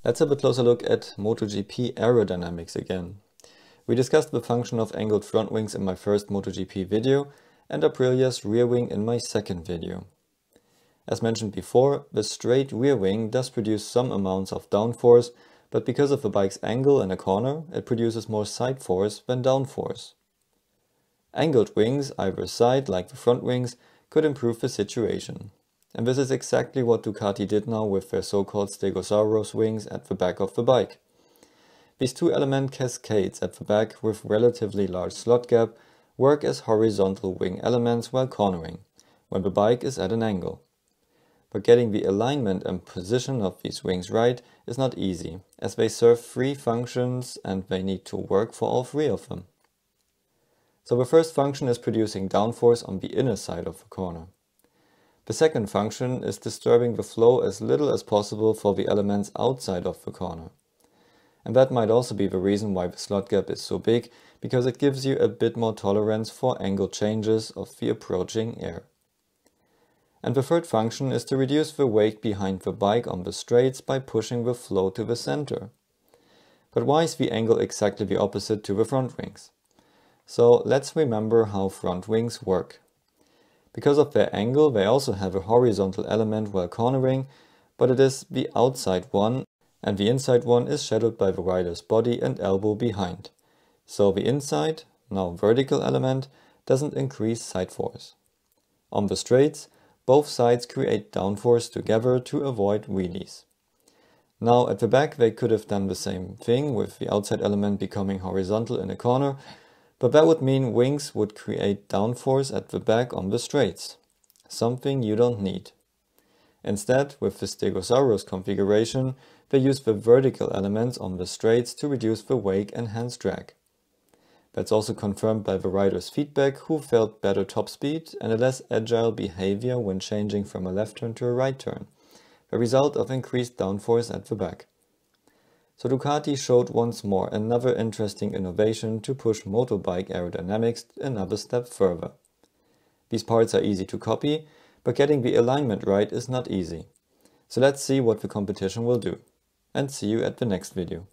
Let's have a closer look at MotoGP aerodynamics again. We discussed the function of angled front wings in my first MotoGP video and Aprilia's rear wing in my second video. As mentioned before, the straight rear wing does produce some amounts of downforce, but because of the bike's angle in a corner, it produces more side force than downforce. Angled wings, either side like the front wings, could improve the situation. And this is exactly what Ducati did now with their so-called Stegosaurus wings at the back of the bike. These two-element cascades at the back with relatively large slot gap work as horizontal wing elements while cornering, when the bike is at an angle. But getting the alignment and position of these wings right is not easy, as they serve three functions and they need to work for all three of them. So the first function is producing downforce on the inner side of the corner. The second function is disturbing the flow as little as possible for the elements outside of the corner. And that might also be the reason why the slot gap is so big, because it gives you a bit more tolerance for angle changes of the approaching air. And the third function is to reduce the weight behind the bike on the straights by pushing the flow to the center. But why is the angle exactly the opposite to the front wings? So let's remember how front wings work. Because of their angle, they also have a horizontal element while cornering, but it is the outside one, and the inside one is shadowed by the rider's body and elbow behind. So the inside, now vertical element, doesn't increase side force. On the straights, both sides create downforce together to avoid wheelies. Now at the back they could have done the same thing with the outside element becoming horizontal in a corner, but that would mean wings would create downforce at the back on the straights, something you don't need. Instead, with the Stegosaurus configuration, they use the vertical elements on the straights to reduce the wake and hence drag. That's also confirmed by the rider's feedback, who felt better top speed and a less agile behavior when changing from a left turn to a right turn, the result of increased downforce at the back. So Ducati showed once more another interesting innovation to push motorbike aerodynamics another step further. These parts are easy to copy, but getting the alignment right is not easy. So let's see what the competition will do. And see you at the next video.